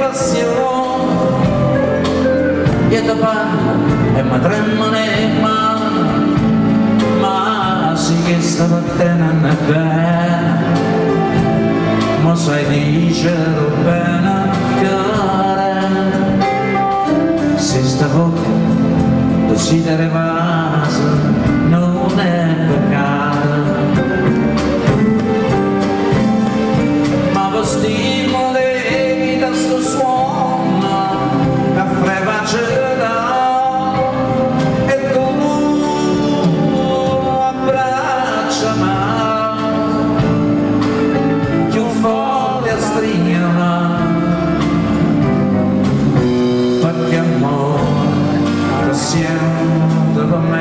passione e da parte e mi tremano le mani, ma sì che stava tenendo bene, ma sai dicere bene cara, se sta bocca decidere vaso non è peccato, ma stimoli da sto suono che frevace e tu abbracciami più forte a stringere, perché amore che siamo per me.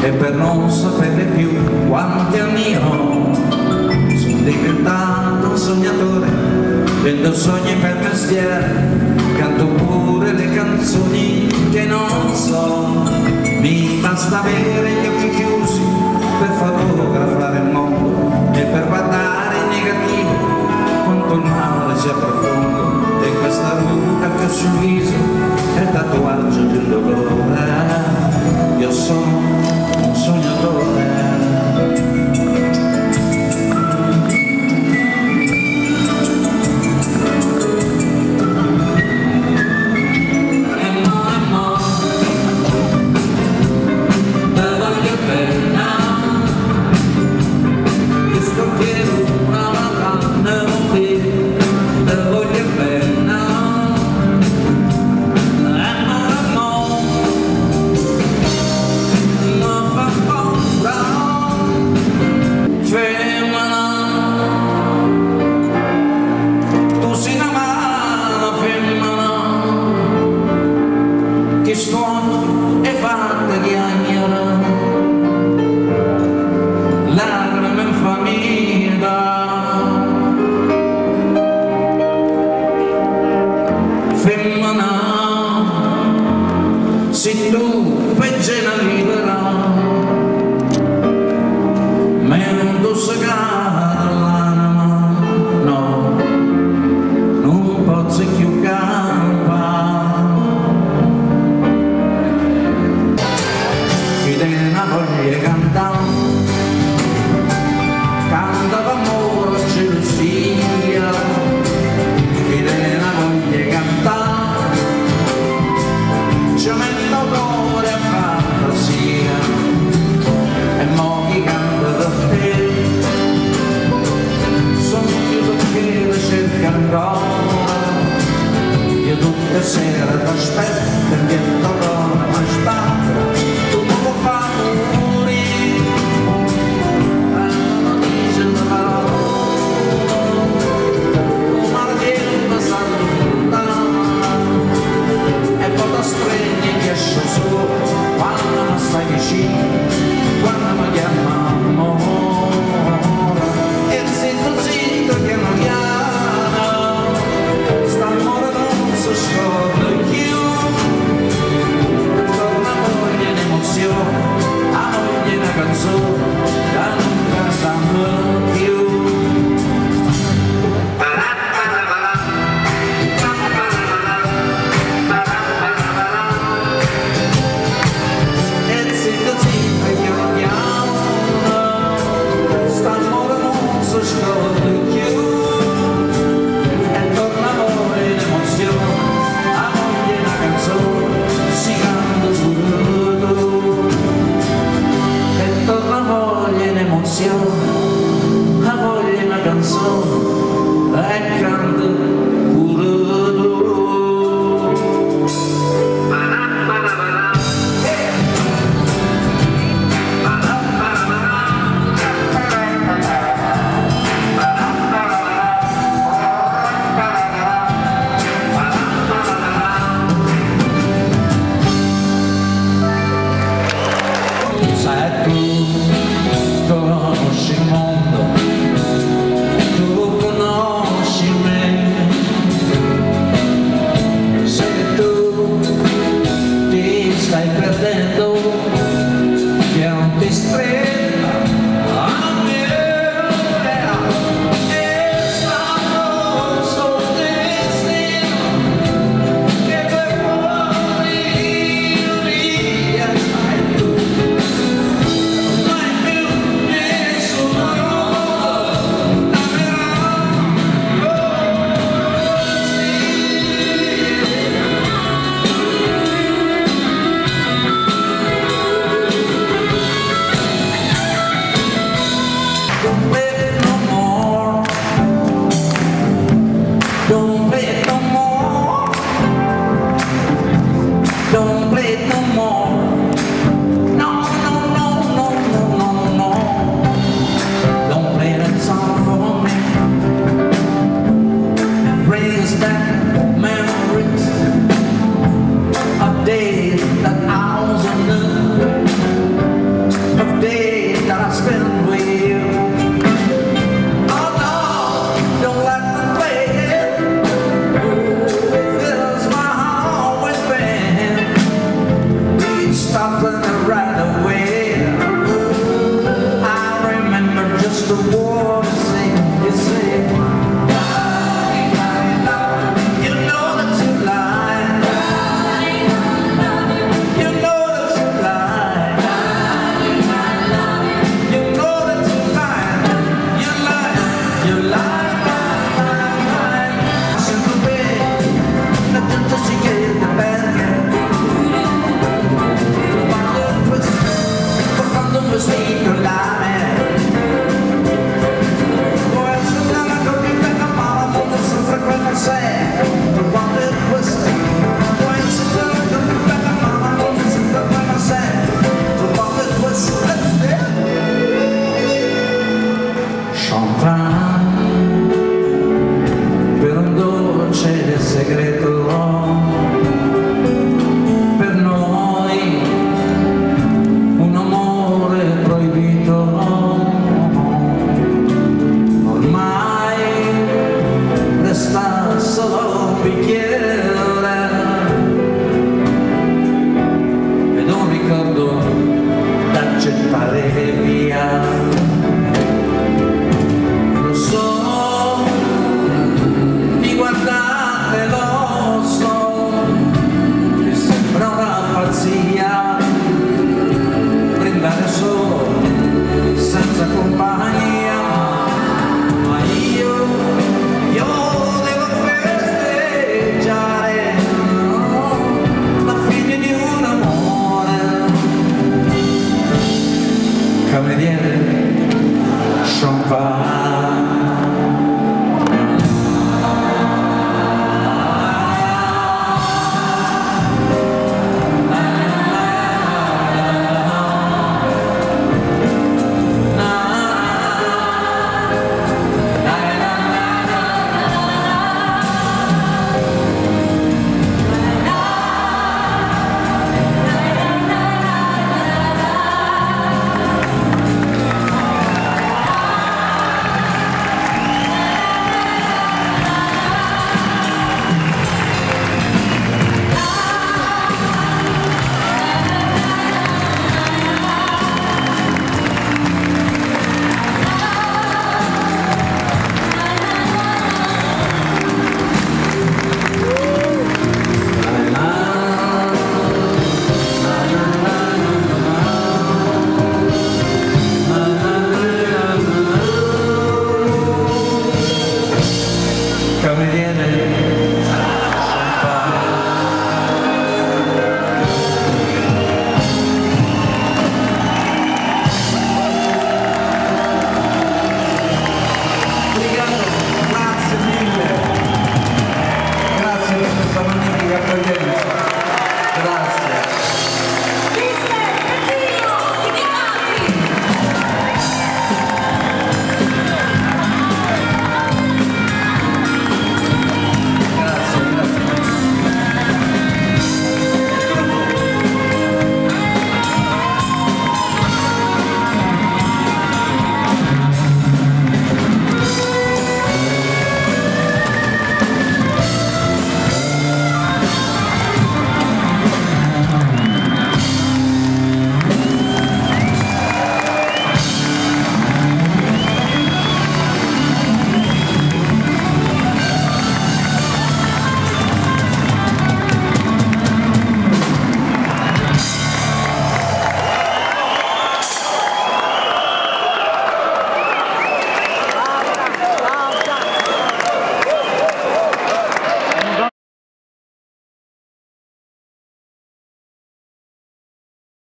e per non sapere più quanti anni ho sono diventato un sognatore, vendo sogni per mestiere, canto pure le canzoni che non so. Mi basta avere gli occhi chiusi per fotografare il mondo e per guardare in negativo quanto il male sia profondo, e questa ruga che ho sul viso è il tatuaggio di un dolore. Io sono un sognatore. E fatta di agnara, lacrime in famiglia, femmina, se tu peggena libera, mento segata l'anima, no, non posso più campare. Voglia cantare, canta d'amore e gelosia, ed è una voglia cantare, ci metto cuore e fantasia, e mo' chi canta da te, sono io che la cerca ancora, io tutte le sere t'aspetto e dietro l'ora mi spazza, tu non puoi fare. Quando mi chiama amore e zitto zitto che non chiama, sta amore non si scorda più, torna voglia in emozione, a voglia una canzone da non cantare più. A voglia una canzone e canta pure tu. Sai tu conosci il mondo, tu conosci me, se tu ti stai perdendo, che non ti stretta a me, è stato il suo destino, che per fuori via, e tu questo cuore senti e senti. You know that you lie. You know that you lie. You know that you lie. You lie. You lie. Sempre bene, la gente si chiede perché. Quando un vestito la per un dolce segreto per noi, un amore proibito ormai resta solo un bicchiere ed un ricordo da gettare via. Brindare solo, senza compagnia, ma io devo festeggiare la fine di un amore. Cameriere, champagne.